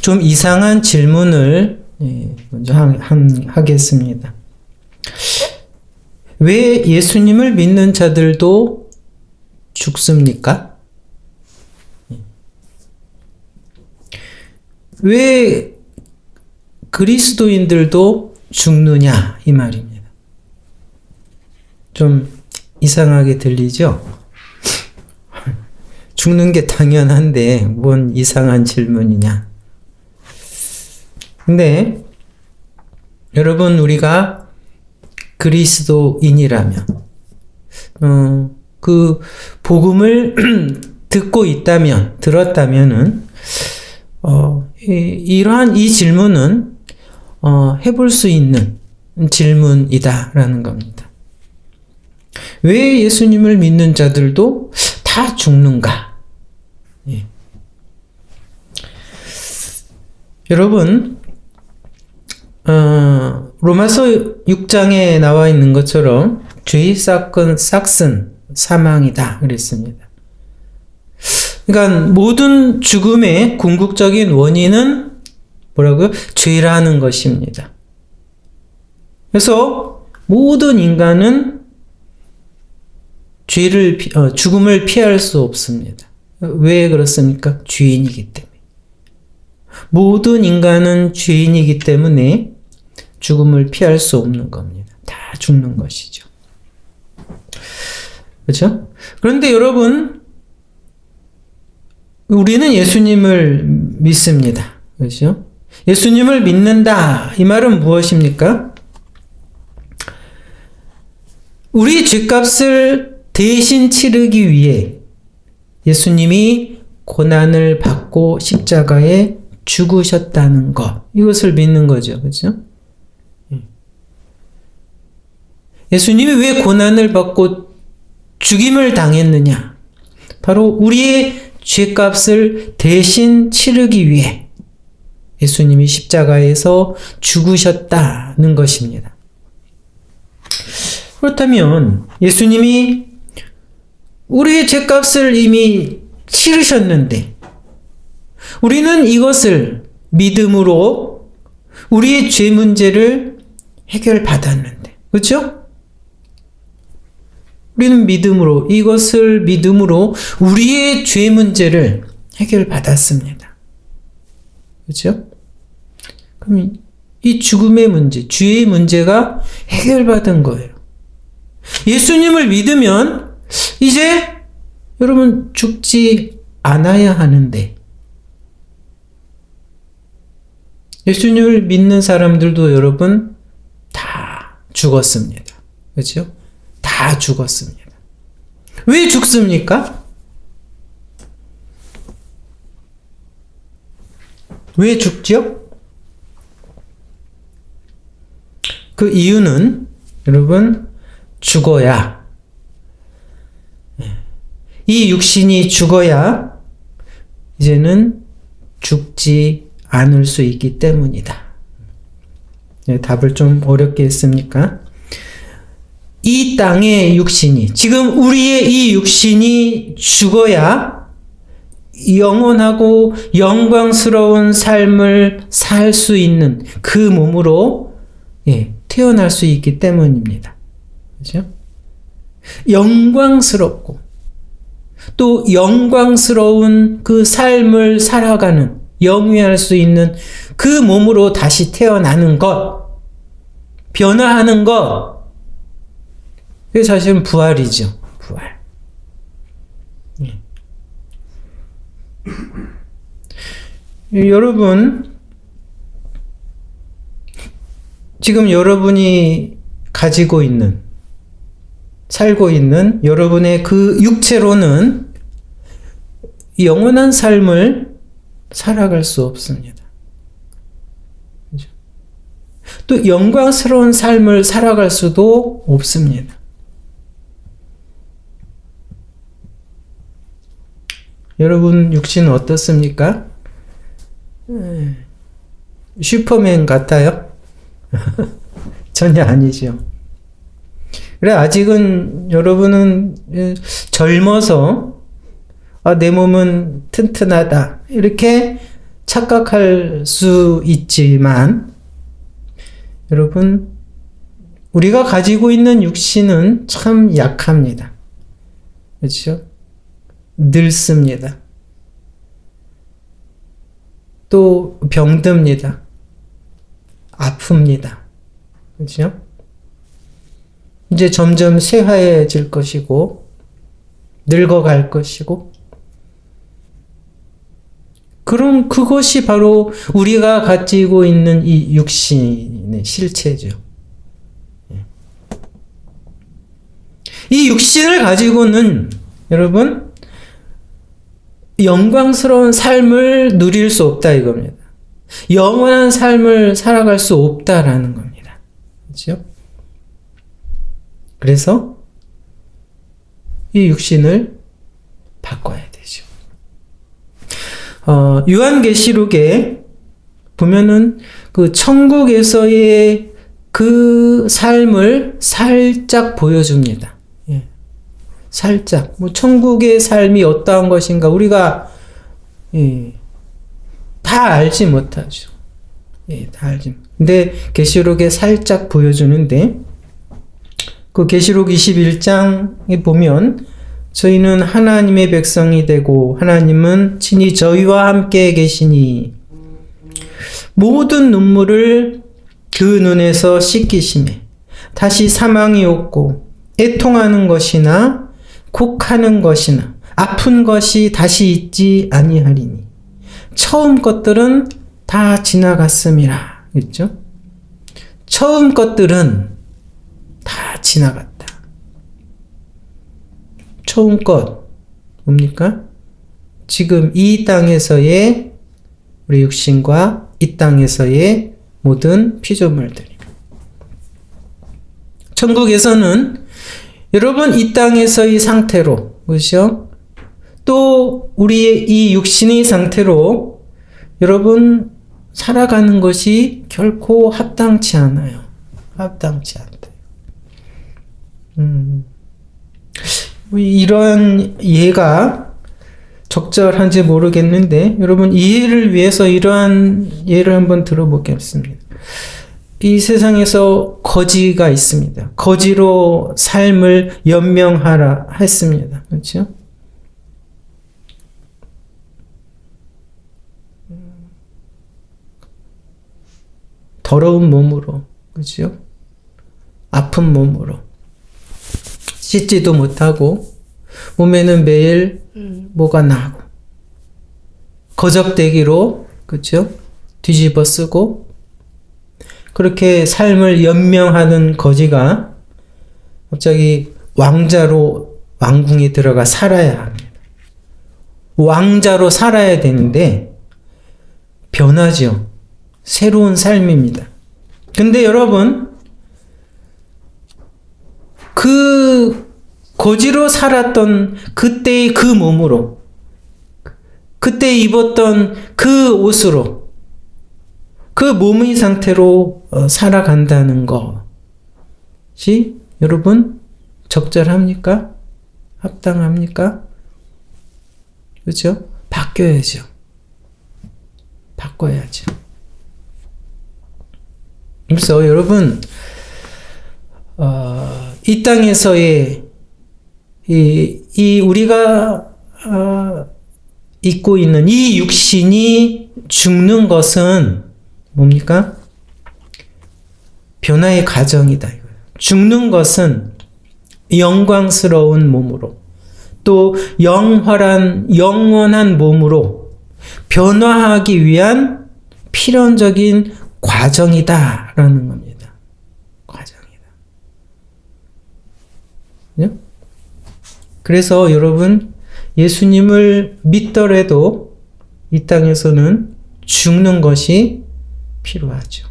좀 이상한 질문을 먼저 하겠습니다. 왜 예수님을 믿는 자들도 죽습니까? 왜 그리스도인들도 죽느냐 이 말입니다. 좀 이상하게 들리죠? 죽는 게 당연한데 뭔 이상한 질문이냐. 근데 여러분, 우리가 그리스도인이라면 그 복음을 듣고 있다면, 들었다면은 이러한 이 질문은 해볼 수 있는 질문이다라는 겁니다. 왜 예수님을 믿는 자들도 다 죽는가? 예. 여러분, 로마서 6장에 나와 있는 것처럼 죄의 싹은 사망이다 그랬습니다. 그러니까 모든 죽음의 궁극적인 원인은 뭐라고요? 죄라는 것입니다. 그래서 모든 인간은 죽음을 피할 수 없습니다. 왜 그렇습니까? 죄인이기 때문에. 모든 인간은 죄인이기 때문에 죽음을 피할 수 없는 겁니다. 다 죽는 것이죠. 그렇죠? 그런데 여러분, 우리는 예수님을 믿습니다. 그렇죠? 예수님을 믿는다. 이 말은 무엇입니까? 우리 죄값을 대신 치르기 위해 예수님이 고난을 받고 십자가에 죽으셨다는 것. 이것을 믿는 거죠. 그렇죠? 예수님이 왜 고난을 받고 죽임을 당했느냐? 바로 우리의 죄값을 대신 치르기 위해 예수님이 십자가에서 죽으셨다는 것입니다. 그렇다면 예수님이 우리의 죄값을 이미 치르셨는데 우리는 이것을 믿음으로 우리의 죄 문제를 해결받았는데, 그렇죠? 우리는 이것을 믿음으로 우리의 죄 문제를 해결받았습니다. 그렇죠? 그럼 이 죽음의 문제, 죄의 문제가 해결받은 거예요. 예수님을 믿으면 이제 여러분 죽지 않아야 하는데, 예수님을 믿는 사람들도 여러분 다 죽었습니다. 그렇죠? 다 죽었습니다. 왜 죽습니까? 왜 죽죠? 그 이유는 여러분, 죽어야, 이 육신이 죽어야 이제는 죽지 않을 수 있기 때문이다. 답을 좀 어렵게 했습니까? 이 땅의 육신이, 지금 우리의 이 육신이 죽어야 영원하고 영광스러운 삶을 살 수 있는 그 몸으로 태어날 수 있기 때문입니다. 그렇죠? 영광스럽고 또 영광스러운 그 삶을 살아가는, 영위할 수 있는 그 몸으로 다시 태어나는 것, 변화하는 것, 그게 사실은 부활이죠. 부활. 여러분, 지금 여러분이 가지고 있는, 살고 있는 여러분의 그 육체로는 영원한 삶을 살아갈 수 없습니다. 또 영광스러운 삶을 살아갈 수도 없습니다. 여러분 육신은 어떻습니까? 슈퍼맨 같아요? 전혀 아니죠. 그래, 아직은 여러분은 젊어서 내 몸은 튼튼하다, 이렇게 착각할 수 있지만 여러분 우리가 가지고 있는 육신은 참 약합니다. 그렇죠? 늙습니다. 또 병듭니다. 아픕니다. 그렇죠? 이제 점점 쇠화해질 것이고 늙어갈 것이고 그럼 그것이 바로 우리가 가지고 있는 이 육신의 실체죠. 이 육신을 가지고는 여러분 영광스러운 삶을 누릴 수 없다 이겁니다. 영원한 삶을 살아갈 수 없다라는 겁니다. 그렇죠? 그래서 이 육신을 바꿔야 되죠. 요한계시록에 보면은 그 천국에서의 그 삶을 살짝 보여줍니다. 예. 살짝. 뭐 천국의 삶이 어떠한 것인가 우리가 다 알지 못하죠. 다 알지. 근데 계시록에 살짝 보여주는데 그 계시록 21장에 보면 저희는 하나님의 백성이 되고 하나님은 친히 저희와 함께 계시니 모든 눈물을 그 눈에서 씻기심에 다시 사망이 없고 애통하는 것이나 곡하는 것이나 아픈 것이 다시 있지 아니하리니 처음 것들은 다 지나갔음이라. 그렇죠? 처음 것들은 다 지나갔다. 처음 것 뭡니까? 지금 이 땅에서의 우리 육신과 이 땅에서의 모든 피조물들이. 천국에서는 여러분 이 땅에서의 상태로 그렇죠? 또 우리의 이 육신의 상태로 여러분 살아가는 것이 결코 합당치 않아요. 합당치 않다. 이런 이해가 적절한지 모르겠는데 여러분 이해를 위해서 이러한 예를 한번 들어보겠습니다. 이 세상에서 거지가 있습니다. 거지로 삶을 연명하라 했습니다. 그렇죠? 더러운 몸으로, 그렇죠? 아픈 몸으로 씻지도 못하고 몸에는 매일 뭐가 나고 거적대기로 그렇죠? 뒤집어 쓰고 그렇게 삶을 연명하는 거지가 갑자기 왕자로 왕궁에 들어가 살아야 합니다. 왕자로 살아야 되는데 변하죠. 새로운 삶입니다. 근데 여러분 그 거지로 살았던 그때의 그 몸으로 그때 입었던 그 옷으로 그 몸의 상태로 살아간다는 것이 여러분 적절합니까? 합당합니까? 그렇죠? 바뀌어야죠. 바꿔야죠. 그래서 여러분 이 땅에서의 이 우리가 입고 있는 이 육신이 죽는 것은 뭡니까? 변화의 과정이다. 죽는 것은 영광스러운 몸으로 또 영원한 몸으로 변화하기 위한 필연적인 과정이다라는 겁니다. 과정이다. 네? 그래서 여러분 예수님을 믿더라도 이 땅에서는 죽는 것이 필요하죠.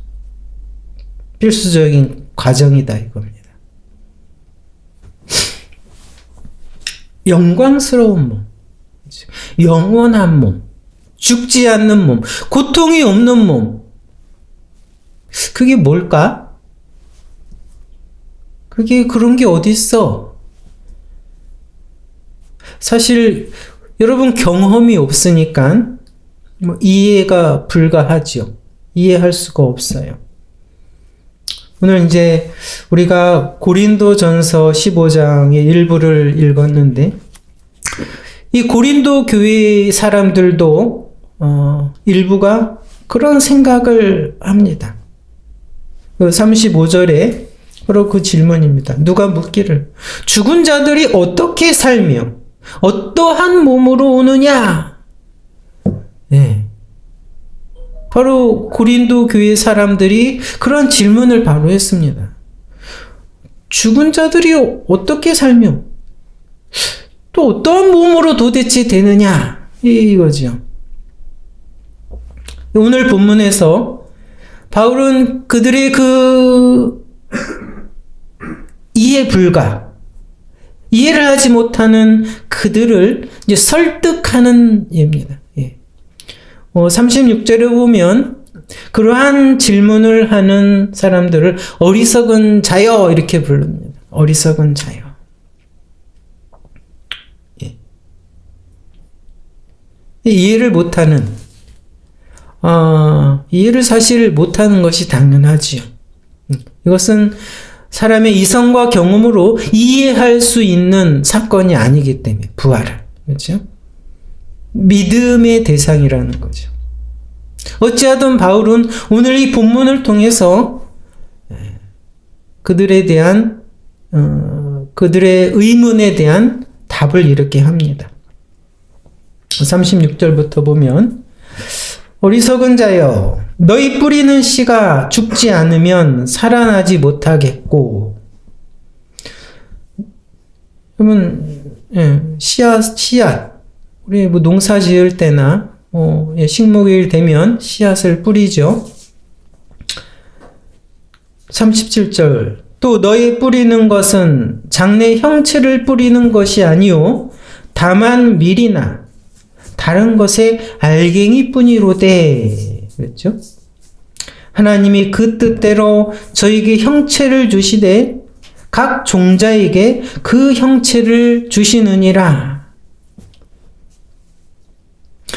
필수적인 과정이다 이겁니다. 영광스러운 몸, 영원한 몸, 죽지 않는 몸, 고통이 없는 몸. 그게 뭘까? 그게 그런 게 어디 있어? 사실 여러분 경험이 없으니까 이해가 불가하죠. 이해할 수가 없어요. 오늘 이제 우리가 고린도전서 15장의 일부를 읽었는데, 이 고린도 교회 사람들도 일부가 그런 생각을 합니다. 그 35절에 바로 그 질문입니다. 누가 묻기를 죽은 자들이 어떻게 살며 어떠한 몸으로 오느냐? 네. 바로 고린도 교회 사람들이 그런 질문을 바로 했습니다. 죽은 자들이 어떻게 살며 또 어떠한 몸으로 도대체 되느냐? 이거죠. 오늘 본문에서 바울은 그들의 그 이해를 하지 못하는 그들을 이제 설득하는 예입니다. 36절에 보면 그러한 질문을 하는 사람들을 어리석은 자여 이렇게 부릅니다. 어리석은 자여. 이해를 못하는, 이해를 사실 못하는 것이 당연하지요. 이것은 사람의 이성과 경험으로 이해할 수 있는 사건이 아니기 때문에, 부활을. 그렇죠? 믿음의 대상이라는 거죠. 어찌하든 바울은 오늘 이 본문을 통해서 그들에 대한, 그들의 의문에 대한 답을 이렇게 합니다. 36절부터 보면, 어리석은 자여, 너희 뿌리는 씨가 죽지 않으면 살아나지 못하겠고. 그러면 씨앗, 우리 농사 지을 때나 식목일 되면 씨앗을 뿌리죠. 37절, 또 너희 뿌리는 것은 장래 형체를 뿌리는 것이 아니요 다만 밀이나 다른 것의 알갱이뿐이로되. 그렇죠? 하나님이 그 뜻대로 저에게 형체를 주시되 각 종자에게 그 형체를 주시느니라.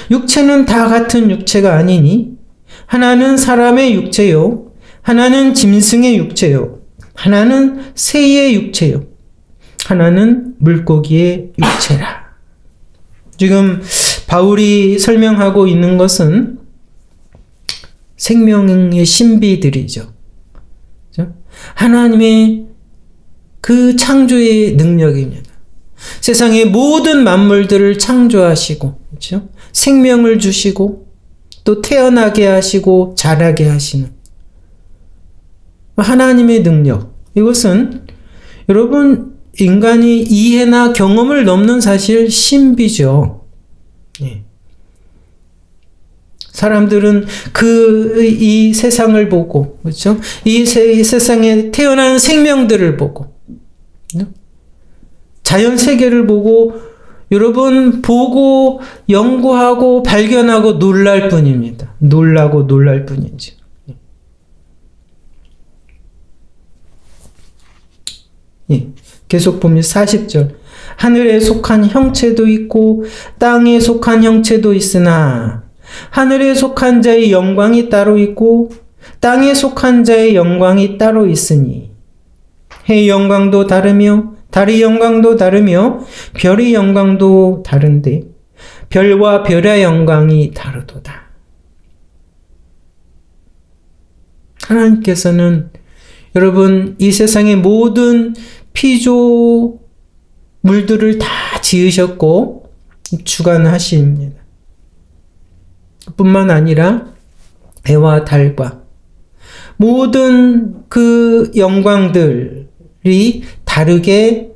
육체는 다 같은 육체가 아니니 하나는 사람의 육체요, 하나는 짐승의 육체요, 하나는 새의 육체요, 하나는 물고기의 육체라. 지금 바울이 설명하고 있는 것은 생명의 신비들이죠. 하나님의 그 창조의 능력입니다. 세상의 모든 만물들을 창조하시고, 그렇죠? 생명을 주시고, 또 태어나게 하시고, 자라게 하시는 하나님의 능력. 이것은 여러분, 인간이 이해나 경험을 넘는 사실 신비죠. 예. 사람들은 이 세상을 보고, 그렇죠? 이 세상에 태어나는 생명들을 보고, 자연 세계를 보고, 여러분 보고 연구하고 발견하고 놀랄 뿐입니다. 놀라고 놀랄 뿐이지. 예. 계속 보면 40절. 하늘에 속한 형체도 있고 땅에 속한 형체도 있으나 하늘에 속한 자의 영광이 따로 있고 땅에 속한 자의 영광이 따로 있으니 해의 영광도 다르며 달의 영광도 다르며 별의 영광도 다른데 별과 별의 영광이 다르도다. 하나님께서는 여러분 이 세상의 모든 피조물들을 다 지으셨고 주관하십니다. 뿐만 아니라 해와 달과 모든 그 영광들이 다르게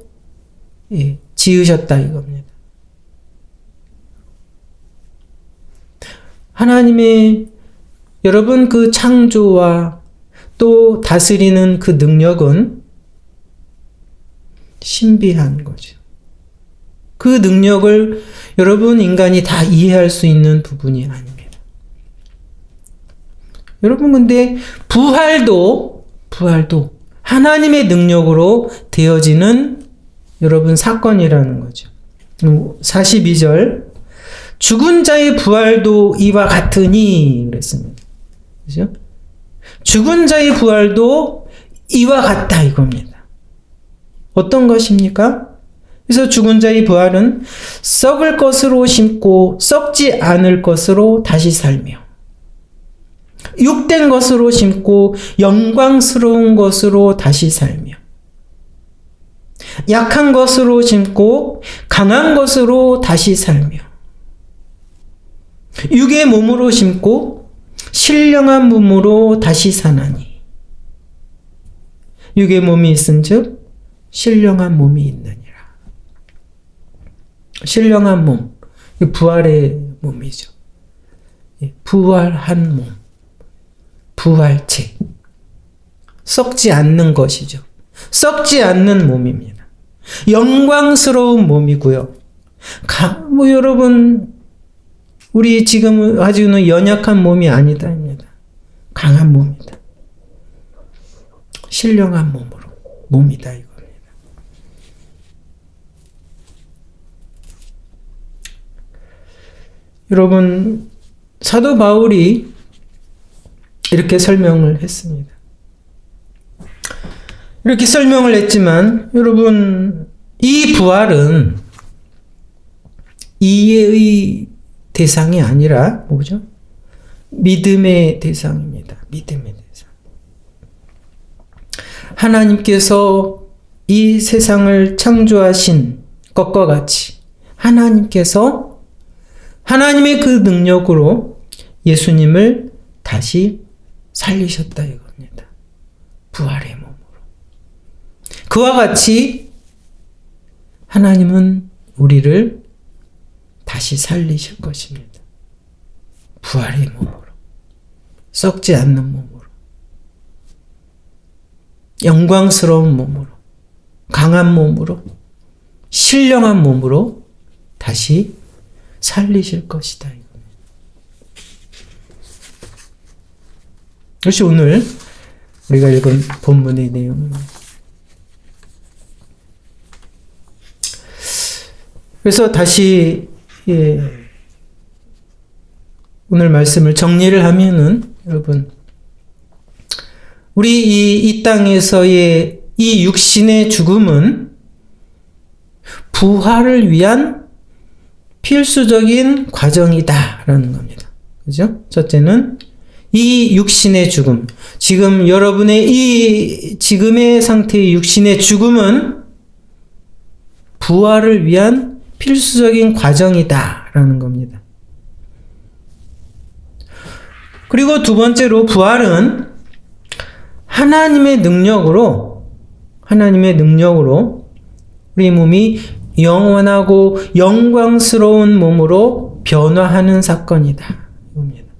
지으셨다 이겁니다. 하나님의 여러분 그 창조와 또 다스리는 그 능력은 신비한 거죠. 그 능력을 여러분 인간이 다 이해할 수 있는 부분이 아닙니다. 여러분 근데 부활도 하나님의 능력으로 되어지는 여러분 사건이라는 거죠. 42절 죽은 자의 부활도 이와 같으니 그랬습니다. 그죠? 죽은 자의 부활도 이와 같다 이겁니다. 어떤 것입니까? 그래서 죽은 자의 부활은 썩을 것으로 심고 썩지 않을 것으로 다시 살며 육된 것으로 심고 영광스러운 것으로 다시 살며 약한 것으로 심고 강한 것으로 다시 살며 육의 몸으로 심고 신령한 몸으로 다시 사나니 육의 몸이 있은즉 신령한 몸이 있느니라. 신령한 몸, 부활의 몸이죠. 부활한 몸, 부활체, 썩지 않는 것이죠. 썩지 않는 몸입니다. 영광스러운 몸이고요. 여러분, 우리 지금 가지고는 연약한 몸이 아니다입니다. 강한 몸이다. 신령한 몸이다 이겁니다. 여러분, 사도 바울이 이렇게 설명을 했습니다. 이렇게 설명을 했지만 여러분, 이 부활은 이해의 대상이 아니라 뭐죠? 믿음의 대상입니다. 믿음의 대상. 하나님께서 이 세상을 창조하신 것과 같이 하나님께서 하나님의 그 능력으로 예수님을 다시 살리셨다 이겁니다. 부활의 몸으로. 그와 같이 하나님은 우리를 다시 살리실 것입니다. 부활의 몸으로. 썩지 않는 몸으로. 영광스러운 몸으로. 강한 몸으로. 신령한 몸으로 다시 살리실 것이다. 이것이 오늘 우리가 읽은 본문의 내용입니다. 그래서 다시 오늘 말씀을 정리를 하면은 여러분, 우리 이 땅에서의 이 육신의 죽음은 부활을 위한 필수적인 과정이다라는 겁니다. 그죠? 첫째는 이 육신의 죽음, 지금 여러분의 이 지금의 상태의 육신의 죽음은 부활을 위한 필수적인 과정이다라는 겁니다. 그리고 두 번째로 부활은 하나님의 능력으로 우리 몸이 영원하고 영광스러운 몸으로 변화하는 사건이다. 이겁니다.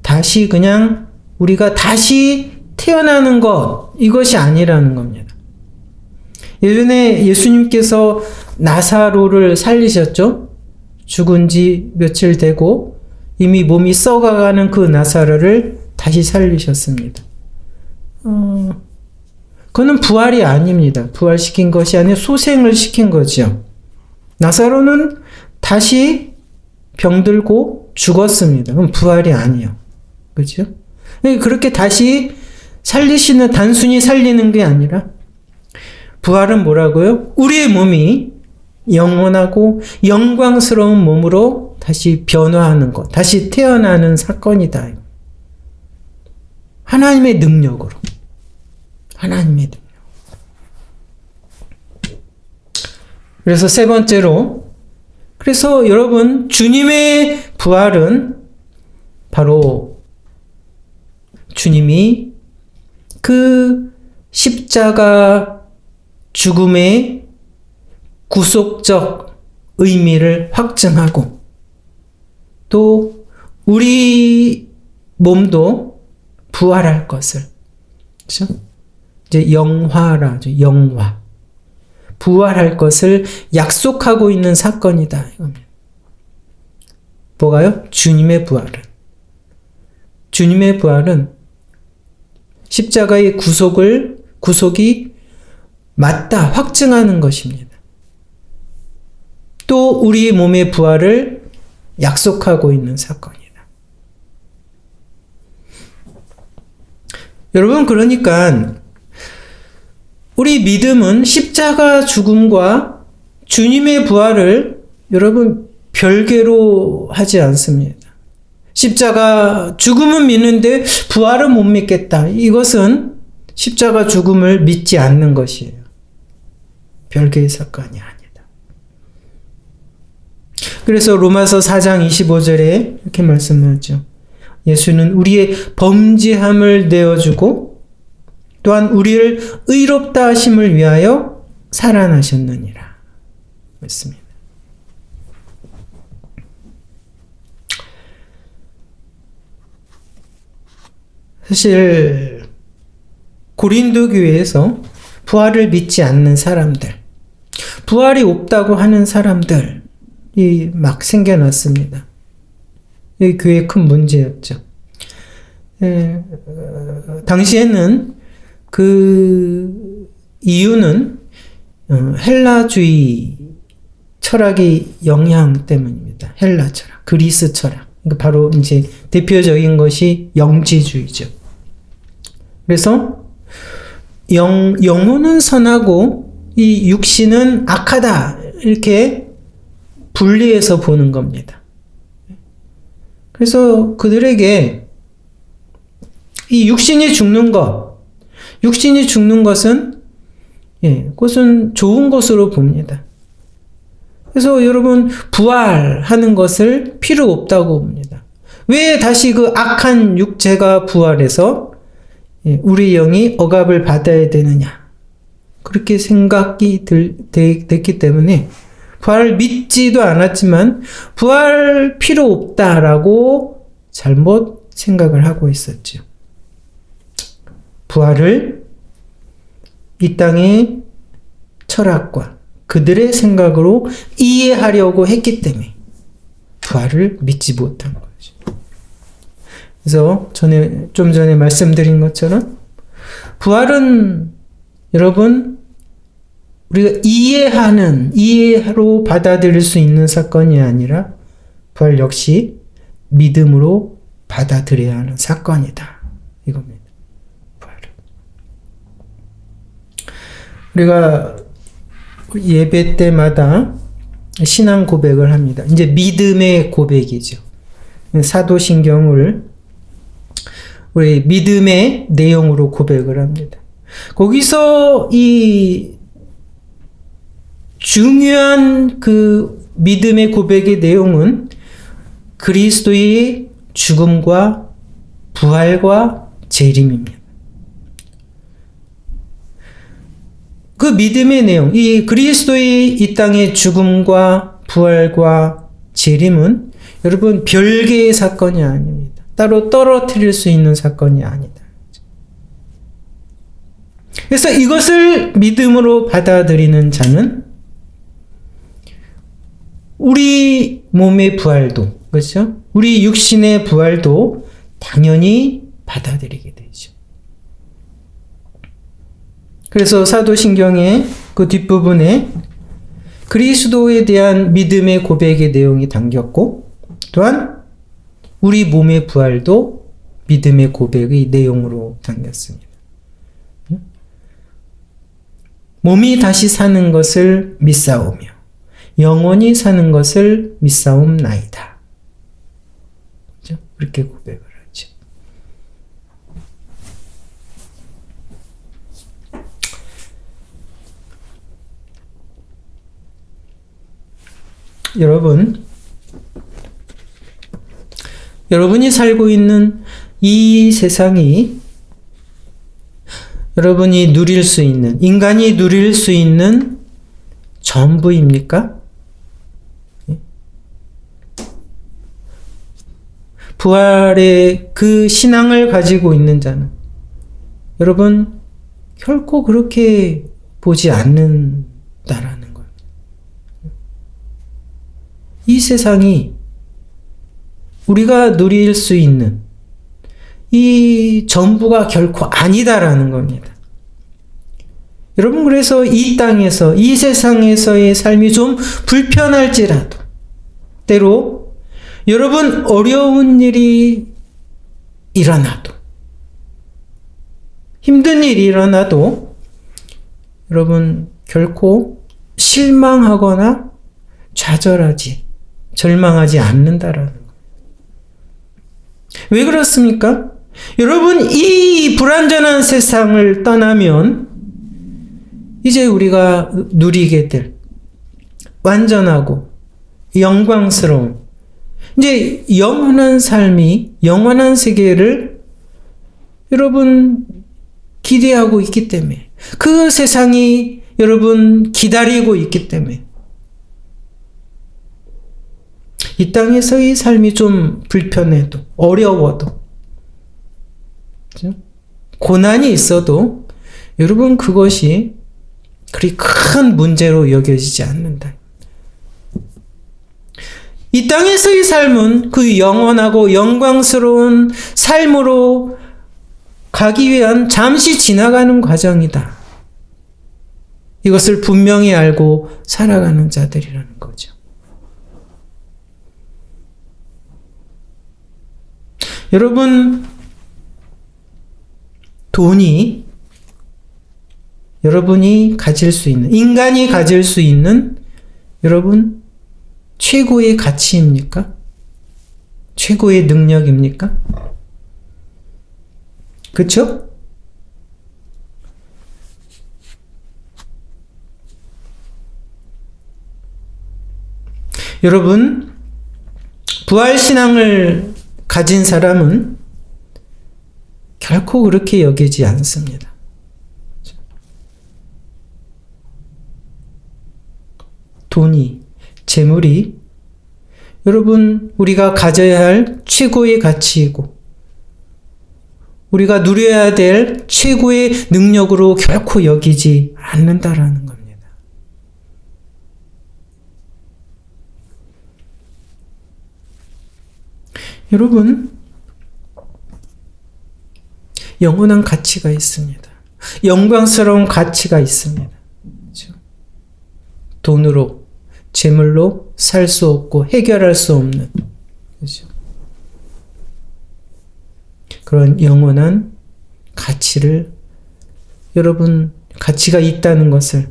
다시 그냥 우리가 다시 태어나는 것, 이것이 아니라는 겁니다. 예전에 예수님께서 나사로를 살리셨죠? 죽은 지 며칠 되고 이미 몸이 썩어가는 그 나사로를 다시 살리셨습니다. 그거는 부활이 아닙니다. 부활시킨 것이 아니라 소생을 시킨 거죠. 나사로는 다시 병들고 죽었습니다. 그럼 부활이 아니에요. 그렇죠? 그렇게 다시 살리시는, 단순히 살리는 게 아니라 부활은 뭐라고요? 우리의 몸이 영원하고 영광스러운 몸으로 다시 변화하는 것, 다시 태어나는 사건이다. 하나님의 능력으로. 하나님의 능력. 그래서 세 번째로, 그래서 여러분, 주님의 부활은 바로 주님이 그 십자가 죽음의 구속적 의미를 확증하고 또 우리 몸도 부활할 것을, 그렇죠? 이제 영화라죠. 영화. 부활할 것을 약속하고 있는 사건이다. 이겁니다. 뭐가요? 주님의 부활은 십자가의 구속이 맞다 확증하는 것입니다. 또 우리 몸의 부활을 약속하고 있는 사건이다. 여러분, 그러니까 우리 믿음은 십자가 죽음과 주님의 부활을 여러분 별개로 하지 않습니다. 십자가 죽음은 믿는데 부활은 못 믿겠다. 이것은 십자가 죽음을 믿지 않는 것이에요. 별개의 사건이 아니다. 그래서 로마서 4장 25절에 이렇게 말씀하죠. 예수는 우리의 범죄함을 내어주고 또한 우리를 의롭다 하심을 위하여 살아나셨느니라. 맞습니다. 사실 고린도 교회에서 부활을 믿지 않는 사람들, 부활이 없다고 하는 사람들이 막 생겨났습니다. 이 교회의 큰 문제였죠. 당시에는 그 이유는 헬라주의 철학의 영향 때문입니다. 헬라 철학, 그리스 철학. 그러니까 바로 이제 대표적인 것이 영지주의죠. 그래서 영혼은 선하고 이 육신은 악하다, 이렇게 분리해서 보는 겁니다. 그래서 그들에게 이 육신이 죽는 것은 그것은 좋은 것으로 봅니다. 그래서 여러분, 부활하는 것을 필요 없다고 봅니다. 왜 다시 그 악한 육체가 부활해서 우리 영이 억압을 받아야 되느냐, 그렇게 생각이 됐기 때문에 부활을 믿지도 않았지만 부활 필요 없다라고 잘못 생각을 하고 있었죠. 부활을 이 땅의 철학과 그들의 생각으로 이해하려고 했기 때문에 부활을 믿지 못한 거죠. 그래서 좀 전에 말씀드린 것처럼 부활은 여러분 우리가 이해로 받아들일 수 있는 사건이 아니라 부활 역시 믿음으로 받아들여야 하는 사건이다. 이겁니다. 부활을. 우리가 예배 때마다 신앙 고백을 합니다. 이제 믿음의 고백이죠. 사도신경을 우리 믿음의 내용으로 고백을 합니다. 거기서 이 중요한 그 믿음의 고백의 내용은 그리스도의 죽음과 부활과 재림입니다. 그 믿음의 내용, 이 그리스도의 이 땅의 죽음과 부활과 재림은 여러분 별개의 사건이 아닙니다. 따로 떨어뜨릴 수 있는 사건이 아니다. 그래서 이것을 믿음으로 받아들이는 자는 우리 몸의 부활도, 그렇죠? 우리 육신의 부활도 당연히 받아들이게 되죠. 그래서 사도신경의 그 뒷부분에 그리스도에 대한 믿음의 고백의 내용이 담겼고, 또한 우리 몸의 부활도 믿음의 고백의 내용으로 담겼습니다. 몸이 다시 사는 것을 믿사오며 영원히 사는 것을 믿사옵나이다. 그렇죠? 그렇게 고백을 하죠. 여러분이 살고 있는 이 세상이 여러분이 누릴 수 있는, 인간이 누릴 수 있는 전부입니까? 부활의 그 신앙을 가지고 있는 자는 여러분 결코 그렇게 보지 않는다라는 거예요. 이 세상이 우리가 누릴 수 있는 이 전부가 결코 아니다라는 겁니다. 여러분, 그래서 이 땅에서, 이 세상에서의 삶이 좀 불편할지라도, 때로 여러분 어려운 일이 일어나도, 힘든 일이 일어나도 여러분 결코 실망하거나 좌절하지, 절망하지 않는다라는 거예요. 왜 그렇습니까? 여러분, 이 불완전한 세상을 떠나면 이제 우리가 누리게 될 완전하고 영광스러운, 이제 영원한 삶이, 영원한 세계를 여러분 기대하고 있기 때문에, 그 세상이 여러분 기다리고 있기 때문에, 이 땅에서의 삶이 좀 불편해도, 어려워도, 그렇죠? 고난이 있어도 여러분 그것이 그리 큰 문제로 여겨지지 않는다. 이 땅에서의 삶은 그 영원하고 영광스러운 삶으로 가기 위한 잠시 지나가는 과정이다. 이것을 분명히 알고 살아가는 자들이라는 거죠. 여러분, 돈이 여러분이 가질 수 있는, 인간이 가질 수 있는 여러분 최고의 가치입니까? 최고의 능력입니까? 그렇죠? 여러분, 부활신앙을 가진 사람은 결코 그렇게 여기지 않습니다. 돈이, 재물이 여러분 우리가 가져야 할 최고의 가치이고 우리가 누려야 될 최고의 능력으로 결코 여기지 않는다라는 겁니다. 여러분, 영원한 가치가 있습니다. 영광스러운 가치가 있습니다. 그렇죠? 돈으로, 재물로 살 수 없고 해결할 수 없는, 그렇죠? 그런 영원한 가치를 여러분, 가치가 있다는 것을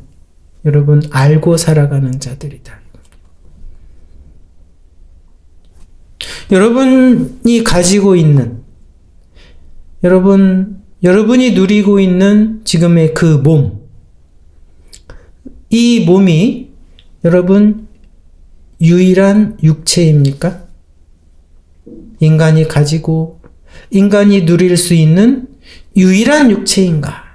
여러분 알고 살아가는 자들이다. 여러분이 가지고 있는, 여러분이 누리고 있는 지금의 그 몸, 이 몸이 여러분 유일한 육체입니까? 인간이 가지고, 인간이 누릴 수 있는 유일한 육체인가?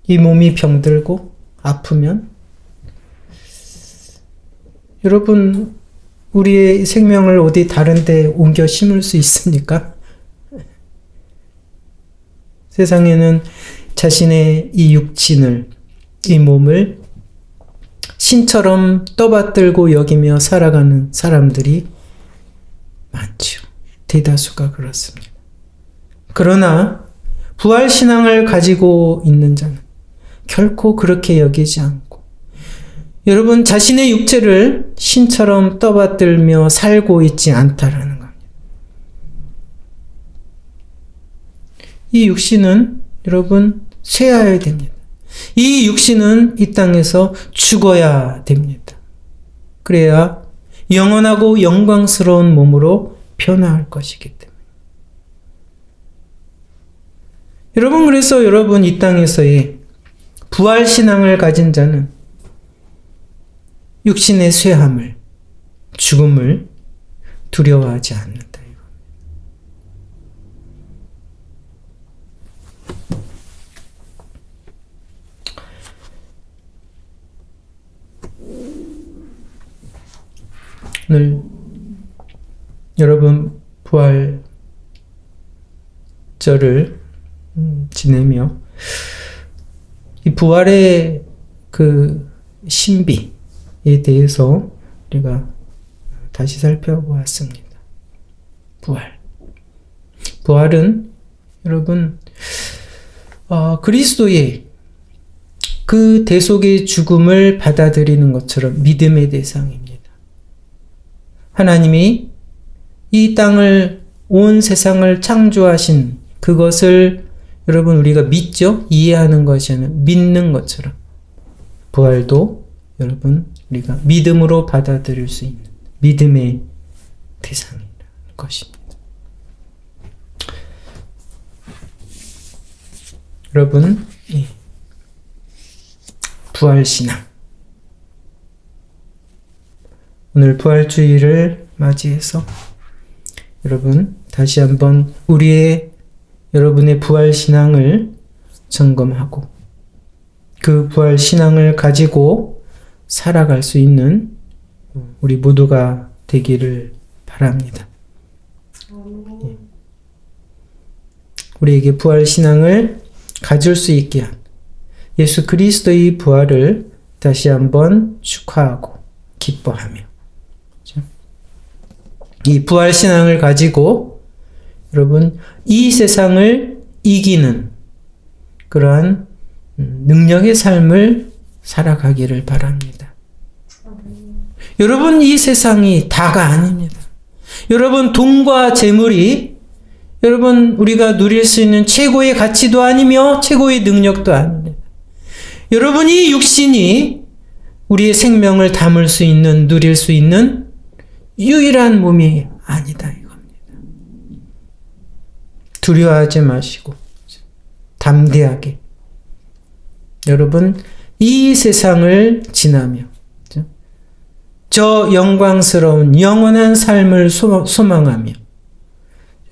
이 몸이 병들고 아프면 여러분 우리의 생명을 어디 다른 데 옮겨 심을 수 있습니까? 세상에는 자신의 이 육신을, 이 몸을 신처럼 떠받들고 여기며 살아가는 사람들이 많죠. 대다수가 그렇습니다. 그러나 부활신앙을 가지고 있는 자는 결코 그렇게 여기지 않고 여러분 자신의 육체를 신처럼 떠받들며 살고 있지 않다라는 겁니다. 이 육신은 여러분 쇠하여야 됩니다. 이 육신은 이 땅에서 죽어야 됩니다. 그래야 영원하고 영광스러운 몸으로 변화할 것이기 때문에. 여러분, 그래서 여러분 이 땅에서의 부활신앙을 가진 자는 육신의 쇠함을, 죽음을 두려워하지 않는다. 오늘 여러분 부활절을 지내며 이 부활의 그 신비에 대해서 우리가 다시 살펴보았습니다. 부활. 부활은 여러분 그리스도의 그 대속의 죽음을 받아들이는 것처럼 믿음의 대상입니다. 하나님이 이 땅을 온 세상을 창조하신 그것을 여러분 우리가 믿죠? 이해하는 것이 아니라 믿는 것처럼 부활도 여러분 우리가 믿음으로 받아들일 수 있는 믿음의 대상이라는 것입니다. 여러분 부활신앙 오늘 부활주의를 맞이해서 여러분 다시 한번 여러분의 부활신앙을 점검하고 그 부활신앙을 가지고 살아갈 수 있는 우리 모두가 되기를 바랍니다. 우리에게 부활신앙을 가질 수 있게 한 예수 그리스도의 부활을 다시 한번 축하하고 기뻐하며 이 부활신앙을 가지고 여러분 이 세상을 이기는 그러한 능력의 삶을 살아가기를 바랍니다. 여러분 이 세상이 다가 아닙니다. 여러분 돈과 재물이 여러분 우리가 누릴 수 있는 최고의 가치도 아니며 최고의 능력도 아닙니다. 여러분 이 육신이 우리의 생명을 담을 수 있는 누릴 수 있는 유일한 몸이 아니다 이겁니다. 두려워하지 마시고 담대하게 여러분 이 세상을 지나며 저 영광스러운 영원한 삶을 소망하며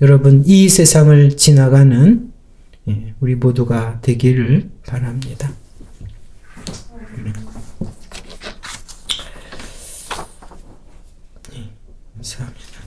여러분 이 세상을 지나가는 우리 모두가 되기를 바랍니다. 감사합니다.